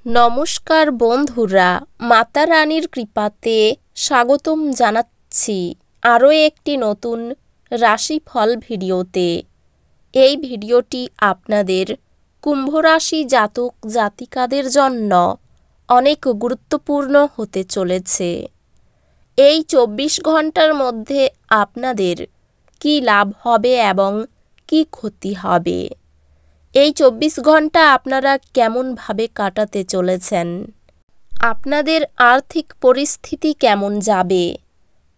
নমস্কার বন্ধুরা, মাতা রানীর কৃপাতে স্বাগতম জানাচ্ছি আরও একটি নতুন রাশিফল ভিডিওতে। এই ভিডিওটি আপনাদের কুম্ভ রাশি জাতক জাতিকাদের জন্য অনেক গুরুত্বপূর্ণ হতে চলেছে। এই 24 ঘন্টার মধ্যে আপনাদের কী লাভ হবে এবং কী ক্ষতি হবে, এই 24 ঘন্টা আপনারা কেমনভাবে কাটাতে চলেছেন, আপনাদের আর্থিক পরিস্থিতি কেমন যাবে,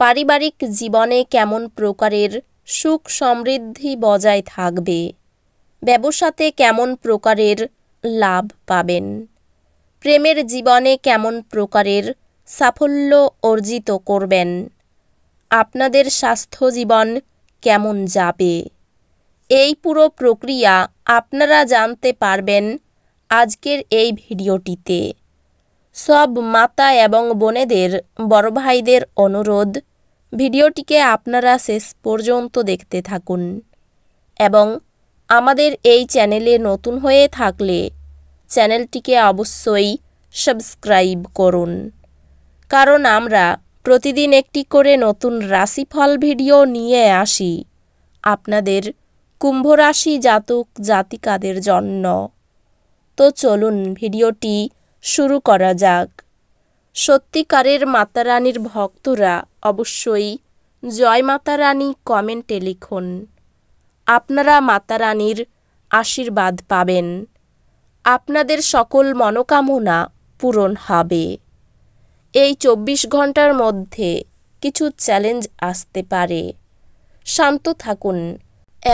পারিবারিক জীবনে কেমন প্রকারের সুখ সমৃদ্ধি বজায় থাকবে, ব্যবসাতে কেমন প্রকারের লাভ পাবেন, প্রেমের জীবনে কেমন প্রকারের সাফল্য অর্জিত করবেন, আপনাদের স্বাস্থ্য জীবন কেমন যাবে, এই পুরো প্রক্রিয়া আপনারা জানতে পারবেন আজকের এই ভিডিওটিতে। সব মাতা এবং বোনেদের, বড় ভাইদের অনুরোধ, ভিডিওটিকে আপনারা শেষ পর্যন্ত দেখতে থাকুন এবং আমাদের এই চ্যানেলে নতুন হয়ে থাকলে চ্যানেলটিকে অবশ্যই সাবস্ক্রাইব করুন, কারণ আমরা প্রতিদিন একটি করে নতুন রাশিফল ভিডিও নিয়ে আসি আপনাদের কুম্ভ রাশি জাতক জাতিকাদের জন্য। তো চলুন ভিডিওটি শুরু করা যাক। সত্যিকারের মাতা রানীর ভক্তরা অবশ্যই জয় মাতা রানী কমেন্টে লিখুন। আপনারা মাতা রানীর আশীর্বাদ পাবেন, আপনাদের সকল মনোকামনা পূরণ হবে। এই 24 ঘন্টার মধ্যে কিছু চ্যালেঞ্জ আসতে পারে, শান্ত থাকুন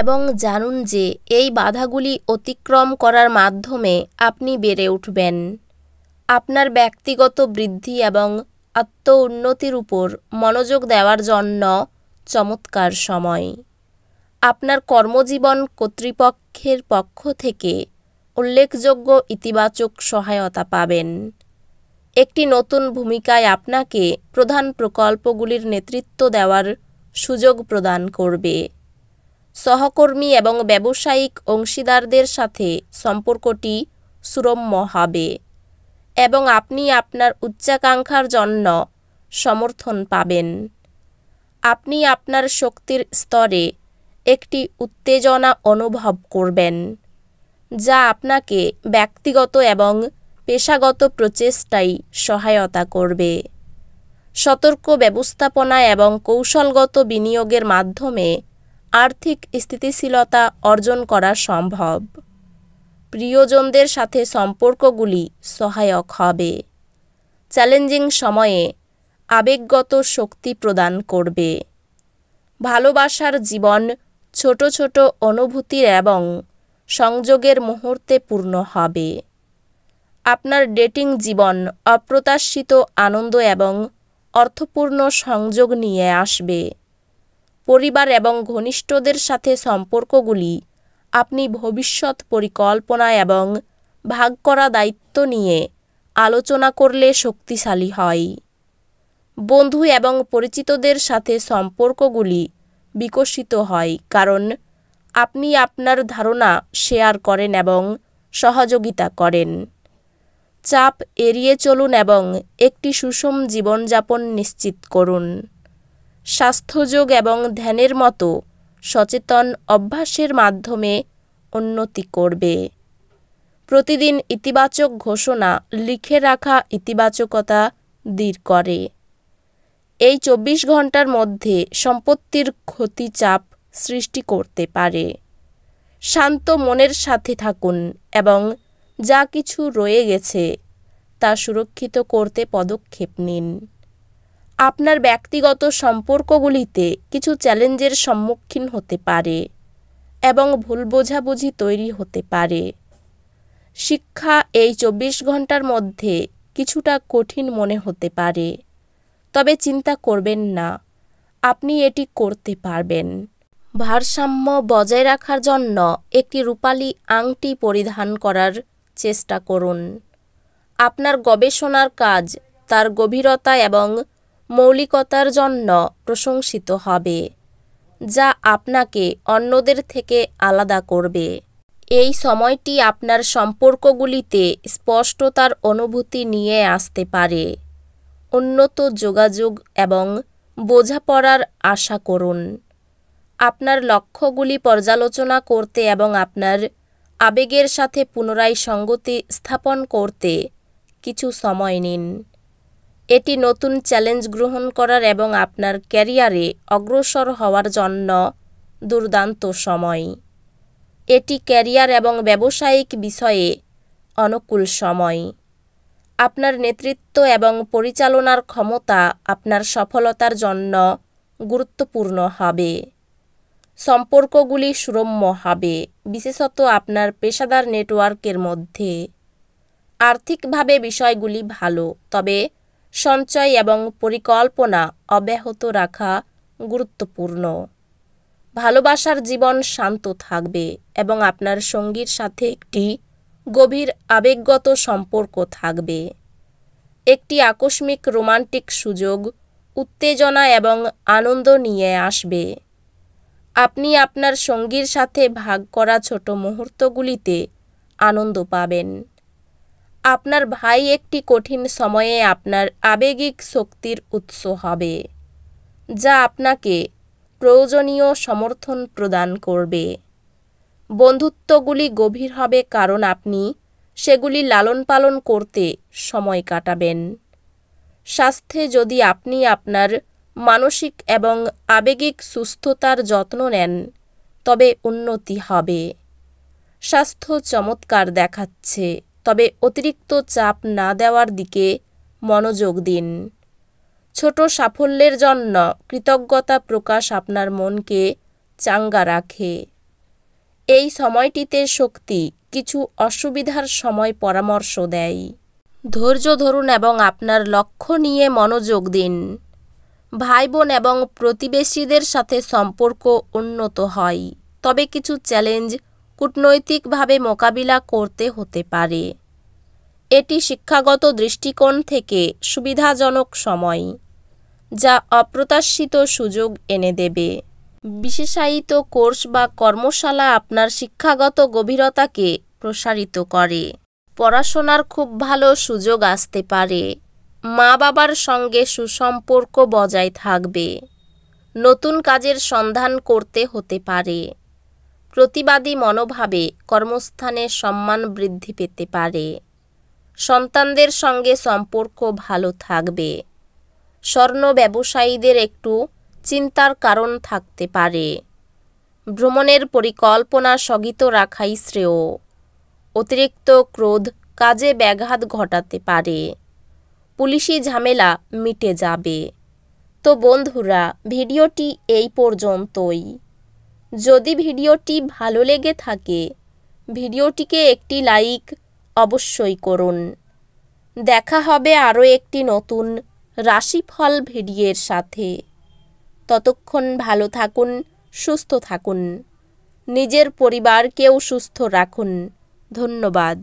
এবং জানুন যে এই বাধাগুলি অতিক্রম করার মাধ্যমে আপনি বেড়ে উঠবেন। আপনার ব্যক্তিগত বৃদ্ধি এবং আত্ম উন্নতির উপর মনোযোগ দেওয়ার জন্য চমৎকার সময়। আপনার কর্মজীবন কর্তৃপক্ষের পক্ষ থেকে উল্লেখযোগ্য ইতিবাচক সহায়তা পাবেন। একটি নতুন ভূমিকায় আপনাকে প্রধান প্রকল্পগুলির নেতৃত্ব দেওয়ার সুযোগ প্রদান করবে। সহকর্মী এবং ব্যবসায়িক অংশীদারদের সাথে সম্পর্কটি সুরম্য হবে এবং আপনি আপনার উচ্চাকাঙ্ক্ষার জন্য সমর্থন পাবেন। আপনি আপনার শক্তির স্তরে একটি উত্তেজনা অনুভব করবেন, যা আপনাকে ব্যক্তিগত এবং পেশাগত প্রচেষ্টায় সহায়তা করবে। সতর্ক ব্যবস্থাপনা এবং কৌশলগত বিনিয়োগের মাধ্যমে আর্থিক স্থিতিশীলতা অর্জন করা সম্ভব। প্রিয়জনদের সাথে সম্পর্কগুলি সহায়ক হবে। চ্যালেঞ্জিং সময়ে আবেগগত শক্তি প্রদান করবে। ভালোবাসার জীবন ছোট ছোট অনুভূতির এবং সংযোগের মুহূর্তে পূর্ণ হবে। আপনার ডেটিং জীবন অপ্রত্যাশিত আনন্দ এবং অর্থপূর্ণ সংযোগ নিয়ে আসবে। পরিবার এবং ঘনিষ্ঠদের সাথে সম্পর্কগুলি আপনি ভবিষ্যৎ পরিকল্পনা এবং ভাগ করা দায়িত্ব নিয়ে আলোচনা করলে শক্তিশালী হয়। বন্ধু এবং পরিচিতদের সাথে সম্পর্কগুলি বিকশিত হয়, কারণ আপনি আপনার ধারণা শেয়ার করেন এবং সহযোগিতা করেন। চাপ এড়িয়ে চলুন এবং একটি সুষম জীবনযাপন নিশ্চিত করুন। স্বাস্থ্যযোগ এবং ধ্যানের মতো সচেতন অভ্যাসের মাধ্যমে উন্নতি করবে। প্রতিদিন ইতিবাচক ঘোষণা লিখে রাখা ইতিবাচকতা দূর করে। এই 24 ঘন্টার মধ্যে সম্পত্তির ক্ষতি চাপ সৃষ্টি করতে পারে। শান্ত মনের সাথে থাকুন এবং যা কিছু রয়ে গেছে তা সুরক্ষিত করতে পদক্ষেপ নিন। আপনার ব্যক্তিগত সম্পর্কগুলিতে কিছু চ্যালেঞ্জের সম্মুখীন হতে পারে এবং ভুল বোঝাবুঝি তৈরি হতে পারে। শিক্ষা এই 24 ঘন্টার মধ্যে কিছুটা কঠিন মনে হতে পারে, তবে চিন্তা করবেন না, আপনি এটি করতে পারবেন। ভারসাম্য বজায় রাখার জন্য একটি রূপালী আংটি পরিধান করার চেষ্টা করুন। আপনার গবেষণার কাজ তার গভীরতা এবং মৌলিকতার জন্য প্রশংসিত হবে, যা আপনাকে অন্যদের থেকে আলাদা করবে। এই সময়টি আপনার সম্পর্কগুলিতে স্পষ্টতার অনুভূতি নিয়ে আসতে পারে। উন্নত যোগাযোগ এবং বোঝাপড়ার আশা করুন। আপনার লক্ষ্যগুলি পর্যালোচনা করতে এবং আপনার আবেগের সাথে পুনরায় সঙ্গতি স্থাপন করতে কিছু সময় নিন। এটি নতুন চ্যালেঞ্জ গ্রহণ করার এবং আপনার ক্যারিয়ারে অগ্রসর হওয়ার জন্য দুর্দান্ত সময়। এটি ক্যারিয়ার এবং ব্যবসায়িক বিষয়ে অনুকূল সময়। আপনার নেতৃত্ব এবং পরিচালনার ক্ষমতা আপনার সফলতার জন্য গুরুত্বপূর্ণ হবে। সম্পর্কগুলি সুরম্য হবে, বিশেষত আপনার পেশাদার নেটওয়ার্কের মধ্যে। আর্থিকভাবে বিষয়গুলি ভালো, তবে সঞ্চয় এবং পরিকল্পনা অব্যাহত রাখা গুরুত্বপূর্ণ। ভালোবাসার জীবন শান্ত থাকবে এবং আপনার সঙ্গীর সাথে একটি গভীর আবেগগত সম্পর্ক থাকবে। একটি আকস্মিক রোমান্টিক সুযোগ উত্তেজনা এবং আনন্দ নিয়ে আসবে। আপনি আপনার সঙ্গীর সাথে ভাগ করা ছোট মুহূর্তগুলিতে আনন্দ পাবেন। আপনার ভাই একটি কঠিন সময়ে আপনার আবেগিক শক্তির উৎস হবে, যা আপনাকে প্রয়োজনীয় সমর্থন প্রদান করবে। বন্ধুত্বগুলি গভীর হবে কারণ আপনি সেগুলি লালন পালন করতে সময় কাটাবেন। স্বাস্থ্যে যদি আপনি আপনার মানসিক এবং আবেগিক সুস্থতার যত্ন নেন, তবে উন্নতি হবে। স্বাস্থ্য চমৎকার দেখাচ্ছে, তবে অতিরিক্ত চাপ না দেওয়ার দিকে মনোযোগ দিন। ছোট সাফল্যের জন্য কৃতজ্ঞতা প্রকাশ আপনার মনকে চাঙ্গা রাখে। এই সময়টিতে শক্তি কিছু অসুবিধার সময় পরামর্শ দেয়। ধৈর্য ধরুন এবং আপনার লক্ষ্য নিয়ে মনোযোগ দিন। ভাই বোন এবং প্রতিবেশীদের সাথে সম্পর্ক উন্নত হয়, তবে কিছু চ্যালেঞ্জ কূটনৈতিকভাবে মোকাবিলা করতে হতে পারে। এটি শিক্ষাগত দৃষ্টিকোণ থেকে সুবিধাজনক সময়, যা অপ্রত্যাশিত সুযোগ এনে দেবে। বিশেষায়িত কোর্স বা কর্মশালা আপনার শিক্ষাগত গভীরতাকে প্রসারিত করে। পড়াশোনার খুব ভালো সুযোগ আসতে পারে। মা বাবার সঙ্গে সুসম্পর্ক বজায় থাকবে। নতুন কাজের সন্ধান করতে হতে পারে। প্রতিবাদী মনোভাবে কর্মস্থানে সম্মান বৃদ্ধি পেতে পারে। সন্তানদের সঙ্গে সম্পর্ক ভালো থাকবে। স্বর্ণ ব্যবসায়ীদের একটু চিন্তার কারণ থাকতে পারে। ভ্রমণের পরিকল্পনা স্থগিত রাখাই শ্রেয়। অতিরিক্ত ক্রোধ কাজে ব্যাঘাত ঘটাতে পারে। পুলিশি ঝামেলা মিটে যাবে। তো বন্ধুরা, ভিডিওটি এই পর্যন্তই। যদি ভিডিওটি ভালো লেগে থাকে, ভিডিওটিকে একটি লাইক অবশ্যই করুন। দেখা হবে আরও একটি নতুন রাশিফল ভিডিওর সাথে। ততক্ষণ ভালো থাকুন, সুস্থ থাকুন, নিজের পরিবারকেও সুস্থ রাখুন। ধন্যবাদ।